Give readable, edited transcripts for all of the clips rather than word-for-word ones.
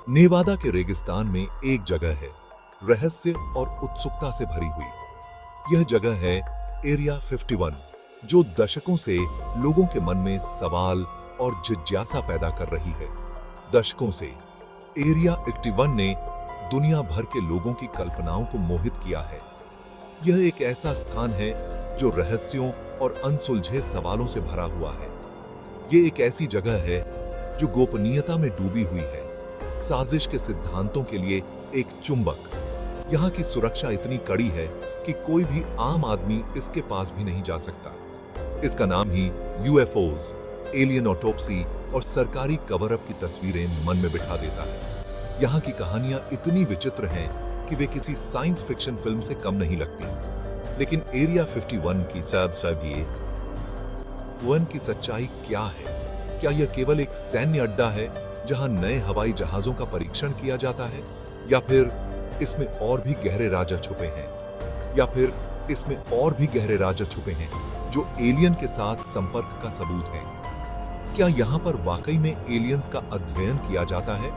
नेवादा के रेगिस्तान में एक जगह है, रहस्य और उत्सुकता से भरी हुई। यह जगह है एरिया 51, जो दशकों से लोगों के मन में सवाल और जिज्ञासा पैदा कर रही है। दशकों से एरिया 51 ने दुनिया भर के लोगों की कल्पनाओं को मोहित किया है। यह एक ऐसा स्थान है जो रहस्यों और अनसुलझे सवालों से भरा हुआ है। यह एक ऐसी जगह है जो गोपनीयता में डूबी हुई है, साजिश के सिद्धांतों के लिए एक चुंबक। यहाँ की सुरक्षा इतनी कड़ी है कि कोई भी आम आदमी इसके पास भी नहीं जा सकता। इसका नाम ही यूएफओज, एलियन ऑटोप्सी और सरकारी कवर अप की तस्वीरें मन में बिठा देता है। यहाँ की कहानियां इतनी विचित्र हैं कि वे किसी साइंस फिक्शन फिल्म से कम नहीं लगती। लेकिन एरिया 51 की की सच्चाई क्या है? क्या यह केवल एक सैन्य अड्डा है जहां नए हवाई जहाजों का परीक्षण किया जाता है, या फिर इसमें और भी गहरे राज छुपे हैं? जो एलियन के साथ संपर्क का सबूत है? क्या यहाँ पर वाकई में एलियंस का अध्ययन किया जाता है?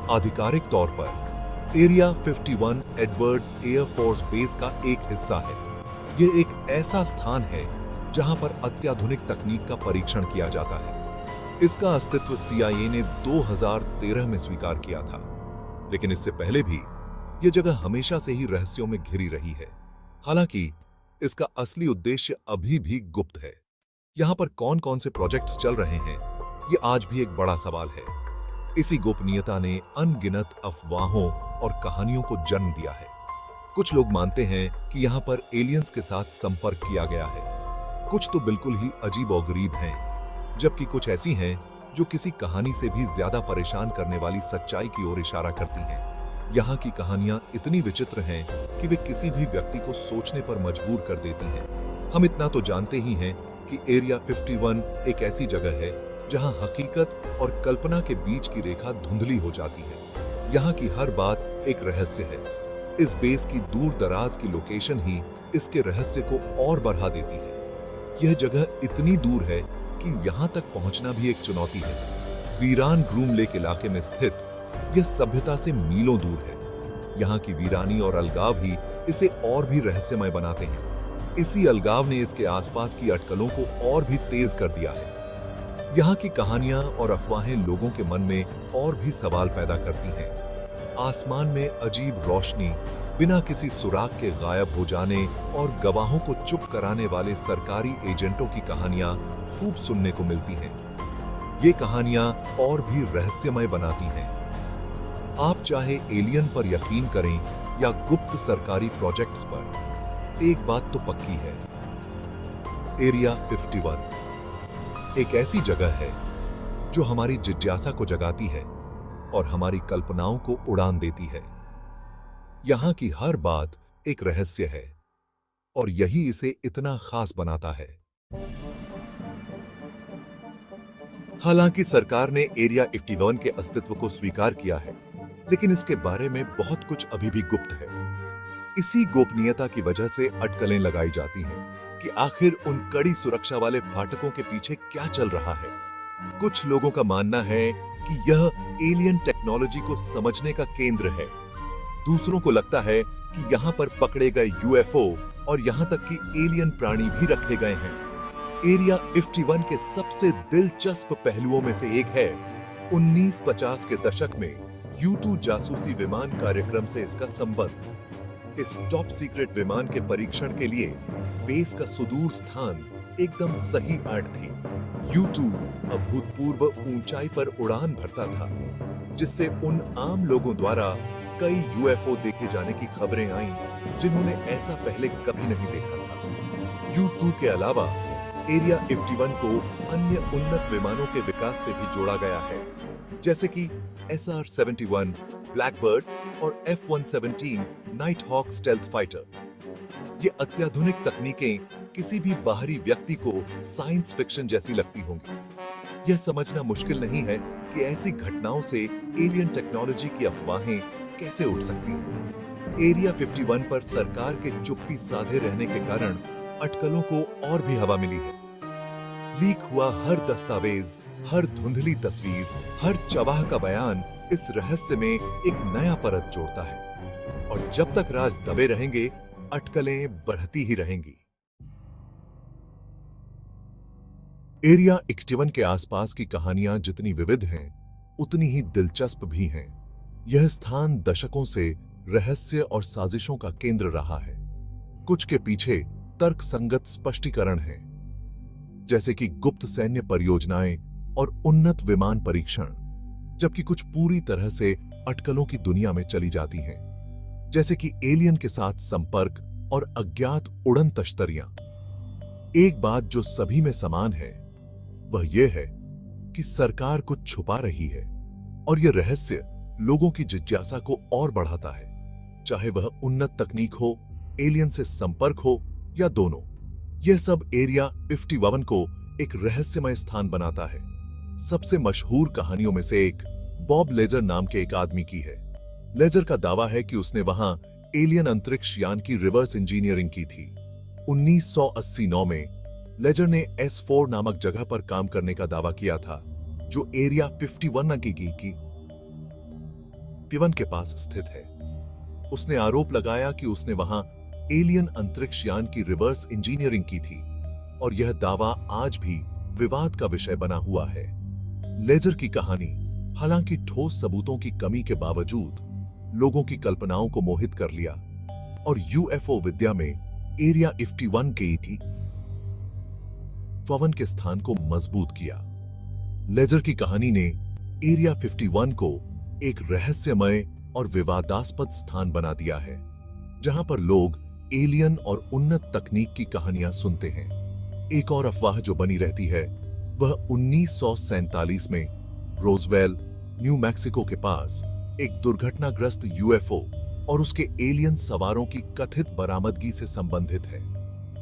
आधिकारिक तौर पर एरिया 51 एडवर्ड्स एयरफोर्स बेस का एक हिस्सा है। यह एक ऐसा स्थान है जहां पर अत्याधुनिक तकनीक का परीक्षण किया जाता है। इसका अस्तित्व CIA ने 2013 में स्वीकार किया था, लेकिन इससे पहले भी यह जगह हमेशा से ही रहस्यों में घिरी रही है। हालांकि इसका असली उद्देश्य अभी भी गुप्त है। यहां पर कौन कौन से प्रोजेक्ट्स चल रहे हैं, यह आज भी एक बड़ा सवाल है। इसी गोपनीयता ने अनगिनत अफवाहों और कहानियों को जन्म दिया है। कुछ लोग मानते हैं कि यहां पर एलियंस के साथ संपर्क किया गया है। कुछ तो बिल्कुल ही अजीब और गरीब हैं, जबकि कुछ ऐसी हैं जो किसी कहानी से भी ज्यादा परेशान करने वाली सच्चाई की ओर इशारा करती हैं। यहाँ की कहानियां इतनी विचित्र हैं कि वे किसी भी व्यक्ति को सोचने पर मजबूर कर देती हैं। हम इतना तो जानते ही हैं कि एरिया 51 एक ऐसी जगह है जहां हकीकत और कल्पना के बीच की रेखा धुंधली हो जाती है। यहाँ की हर बात एक रहस्य है। इस बेस की दूर दराज की लोकेशन ही इसके रहस्य को और बढ़ा देती है। यह जगह इतनी दूर है कि यहाँ तक पहुंचना भी एक चुनौती है। वीरान ग्रूम लेक इलाके में स्थित यह सभ्यता से मीलों दूर है। यहाँ की वीरानी और अलगाव ही इसे और भी रहस्यमय बनाते हैं। इसी अलगाव ने इसके आसपास की अटकलों को और भी तेज कर दिया है। यहाँ की कहानियां और अफवाहें लोगों के मन में और भी सवाल पैदा करती हैं। आसमान में अजीब रोशनी, बिना किसी सुराग के गायब हो जाने और गवाहों को चुप कराने वाले सरकारी एजेंटों की कहानियां खूब सुनने को मिलती हैं। ये कहानियां और भी रहस्यमय बनाती हैं। आप चाहे एलियन पर यकीन करें या गुप्त सरकारी प्रोजेक्ट्स पर, एक बात तो पक्की है, एरिया 51 एक ऐसी जगह है जो हमारी जिज्ञासा को जगाती है और हमारी कल्पनाओं को उड़ान देती है। यहां की हर बात एक रहस्य है और यही इसे इतना खास बनाता है। हालांकि सरकार ने एरिया 51 के अस्तित्व को स्वीकार किया है, लेकिन इसके बारे में बहुत कुछ अभी भी गुप्त है। इसी गोपनीयता की वजह से अटकलें लगाई जाती हैं कि आखिर उन कड़ी सुरक्षा वाले फाटकों के पीछे क्या चल रहा है। कुछ लोगों का मानना है कि यह एलियन टेक्नोलॉजी को समझने का केंद्र है। दूसरों को लगता है कि यहाँ पर पकड़े गए यूएफओ और यहाँ तक कि एलियन प्राणी भी रखे गए हैं। एरिया 51 के सबसे दिलचस्प पहलुओं में से एक है 1950 के दशक में U2 जासूसी विमान कार्यक्रम से इसका संबंध। इस टॉप सीक्रेट विमान के परीक्षण के लिए बेस का सुदूर स्थान एकदम सही आड़ थी। U2 अभूतपूर्व ऊंचाई पर उड़ान भरता था, जिससे उन आम लोगों द्वारा कई यूएफओ देखे जाने की खबरें आईं जिन्होंने ऐसा पहले कभी नहीं देखा था। U2 के अलावा एरिया 51 को अन्य उन्नत विमानों के विकास से भी जोड़ा गया है, जैसे कि SR-71 ब्लैकबर्ड और F-117 night hoc stealth fighter. ये अत्याधुनिक तकनीकें किसी भी बाहरी व्यक्ति को साइंस फिक्शन जैसी लगती होंगी। यह समझना मुश्किल नहीं है कि ऐसी घटनाओं से एलियन टेक्नोलॉजी की अफवाहें कैसे उठ सकती हैं। एरिया 51 पर सरकार के चुप्पी साधे रहने के कारण अटकलों को और भी हवा मिली है। लीक हुआ हर दस्तावेज, हर धुंधली तस्वीर, हर चवाह का बयान इस रहस्य में एक नया परत जोड़ता है, और जब तक राज दबे रहेंगे, अटकलें बढ़ती ही रहेंगी। एरिया 61 के आसपास की कहानियां जितनी विविध हैं, उतनी ही दिलचस्प भी हैं। यह स्थान दशकों से रहस्य और साजिशों का केंद्र रहा है। कुछ के पीछे तर्कसंगत स्पष्टीकरण हैं, जैसे कि गुप्त सैन्य परियोजनाएं और उन्नत विमान परीक्षण, जबकि कुछ पूरी तरह से अटकलों की दुनिया में चली जाती हैं, जैसे कि एलियन के साथ संपर्क और अज्ञात उड़न तश्तरियां। एक बात जो सभी में समान है, वह यह है कि सरकार कुछ छुपा रही है, और यह रहस्य लोगों की जिज्ञासा को और बढ़ाता है, चाहे वह उन्नत तकनीक हो, एलियन से संपर्क हो या दोनों। यह सब एरिया 51 को एक रहस्यमय स्थान बनाता है। सबसे मशहूर कहानियों में से एक बॉब लेजर नाम के एक आदमी की है। लेजर का दावा है कि उसने वहां एलियन अंतरिक्ष यान की रिवर्स इंजीनियरिंग की थी। 1989 में लेजर ने S4 नामक जगह पर काम करने का दावा किया था, जो एरिया 51 की 51 के पास स्थित है। उसने आरोप लगाया कि उसने वहां एलियन अंतरिक्ष यान की रिवर्स इंजीनियरिंग की थी, और यह दावा आज भी विवाद का विषय बना हुआ है। लेजर की कहानी, हालांकि ठोस सबूतों की कमी के बावजूद, लोगों की कल्पनाओं को मोहित कर लिया और यूएफओ विद्या में एरिया 51 की 51 के स्थान को मजबूत किया। लेजर की कहानी ने एरिया 51 को एक रहस्यमय और विवादास्पद स्थान बना दिया है, जहां पर लोग एलियन और उन्नत तकनीक की कहानियां सुनते हैं। एक और अफवाह जो बनी रहती है, वह 1947 में रोजवेल, न्यू मैक्सिको के पास एक दुर्घटनाग्रस्त यूएफओ और उसके एलियन सवारों की कथित बरामदगी से संबंधित है।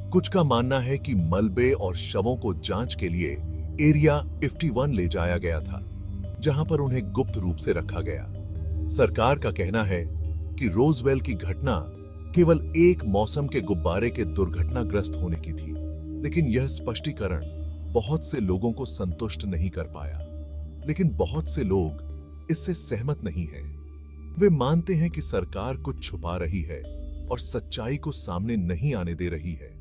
कुछ का मानना है कि मलबे और शवों को जांच के लिए एरिया 51 ले जाया गया था, जहां पर उन्हें गुप्त रूप से रखा गया। सरकार का कहना है कि रोजवेल की घटना केवल एक मौसम के गुब्बारे के दुर्घटनाग्रस्त होने की थी, लेकिन यह स्पष्टीकरण बहुत से लोगों को संतुष्ट नहीं कर पाया। लेकिन बहुत से लोग इससे सहमत नहीं हैं। वे मानते हैं कि सरकार कुछ छुपा रही है और सच्चाई को सामने नहीं आने दे रही है।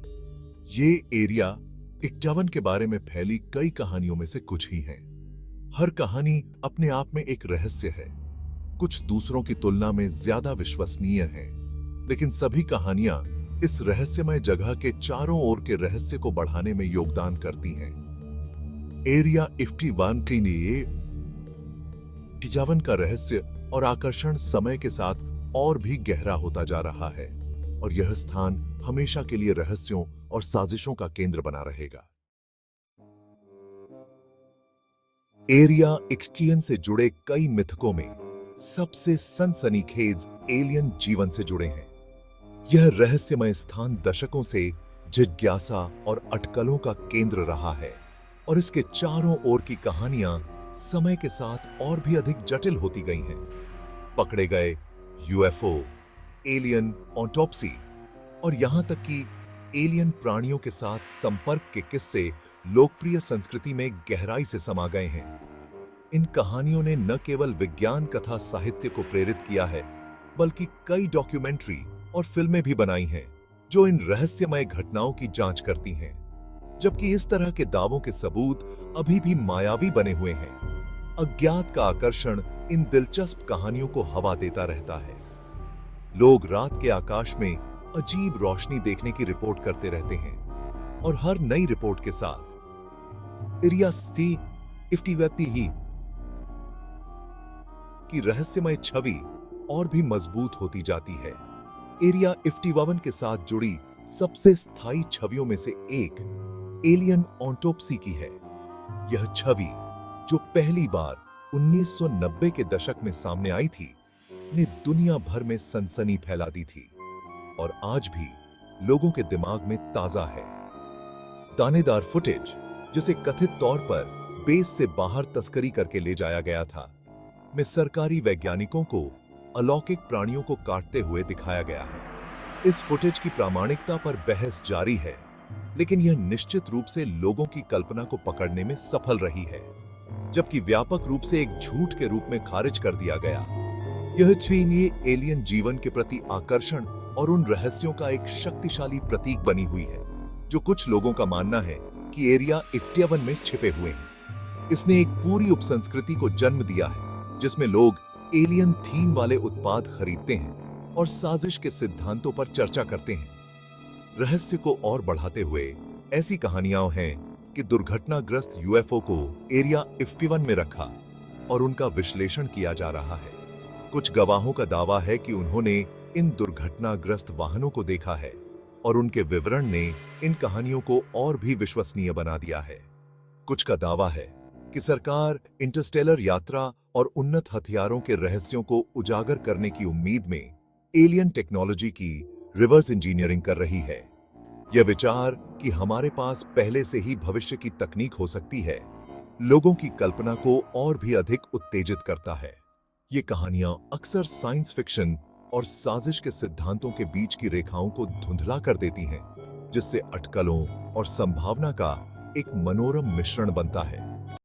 ये एरिया 51 के बारे में फैली कई कहानियों में से कुछ ही हैं। हर कहानी अपने आप में एक रहस्य है। कुछ दूसरों की तुलना में ज्यादा विश्वसनीय हैं, लेकिन सभी कहानियां इस रहस्यमय जगह के चारों ओर के रहस्य को बढ़ाने में योगदान करती हैं। एरिया 51 के लिए 51 का रहस्य और आकर्षण समय के साथ और भी गहरा होता जा रहा है, और यह स्थान हमेशा के लिए रहस्यों और साजिशों का केंद्र बना रहेगा। एरिया 61 से जुड़े कई मिथकों में सबसे सनसनीखेज एलियन जीवन से जुड़े हैं। यह रहस्यमय स्थान दशकों से जिज्ञासा और अटकलों का केंद्र रहा है, और इसके चारों ओर की कहानियां समय के साथ और भी अधिक जटिल होती गई हैं। पकड़े गए यूएफओ, एलियन ऑटोप्सी और यहां तक कि एलियन प्राणियों के साथ संपर्क के किस्से लोकप्रिय संस्कृति में गहराई से समा गए हैं। इन कहानियों ने न केवल विज्ञान कथा साहित्य को प्रेरित किया है, बल्कि कई डॉक्यूमेंट्री और फिल्में भी बनाई हैं जो इन रहस्यमय घटनाओं की जांच करती हैं। जबकि इस तरह के दावों के सबूत अभी भी मायावी बने हुए हैं, अज्ञात का आकर्षण इन दिलचस्प कहानियों को हवा देता रहता है। लोग रात के आकाश में अजीब रोशनी देखने की रिपोर्ट करते रहते हैं, और हर नई रिपोर्ट के साथ एरिया 51 की रहस्यमय छवि और भी मजबूत होती जाती है। एरिया 51 के साथ जुड़ी सबसे स्थायी छवियों में से एक एलियन ऑटोप्सी की है। यह छवि, जो पहली बार 1990 के दशक में सामने आई थी, ने दुनिया भर में सनसनी फैला दी थी और आज भी लोगों के दिमाग में ताजा है। दानेदार फुटेज, जिसे कथित तौर पर बेस से बाहर तस्करी करके ले जाया गया था, में सरकारी वैज्ञानिकों को अलौकिक प्राणियों को काटते हुए दिखाया गया है। इस फुटेज की प्रामाणिकता पर बहस जारी है, लेकिन यह निश्चित रूप से लोगों की कल्पना को पकड़ने में सफल रही है। जबकि व्यापक रूप से एक झूठ के रूप में खारिज कर दिया गया। यह चीनी एलियन जीवन के प्रति आकर्षण और उन रहस्यों का एक शक्तिशाली प्रतीक बनी हुई है, जो कुछ लोगों का मानना है कि एरिया 51 में छिपे हुए हैं। इसने एक पूरी उपसंस्कृति को जन्म दिया है, जिसमें लोग एलियन थीम वाले उत्पाद खरीदते हैं और साजिश के सिद्धांतों पर चर्चा करते हैं। रहस्य को और बढ़ाते हुए ऐसी कहानियां हैं कि दुर्घटनाग्रस्त यूएफओ को एरिया 51 में रखा और उनका विश्लेषण किया जा रहा है। कुछ गवाहों का दावा है कि उन्होंने इन दुर्घटनाग्रस्त वाहनों को देखा है और उनके विवरण ने इन कहानियों को और भी विश्वसनीय बना दिया है। कुछ का दावा है कि सरकार इंटरस्टेलर यात्रा और उन्नत हथियारों के रहस्यों को उजागर करने की उम्मीद में एलियन टेक्नोलॉजी की रिवर्स इंजीनियरिंग कर रही है। यह विचार कि हमारे पास पहले से ही भविष्य की तकनीक हो सकती है, लोगों की कल्पना को और भी अधिक उत्तेजित करता है। ये कहानियां अक्सर साइंस फिक्शन और साजिश के सिद्धांतों के बीच की रेखाओं को धुंधला कर देती हैं, जिससे अटकलों और संभावना का एक मनोरम मिश्रण बनता है।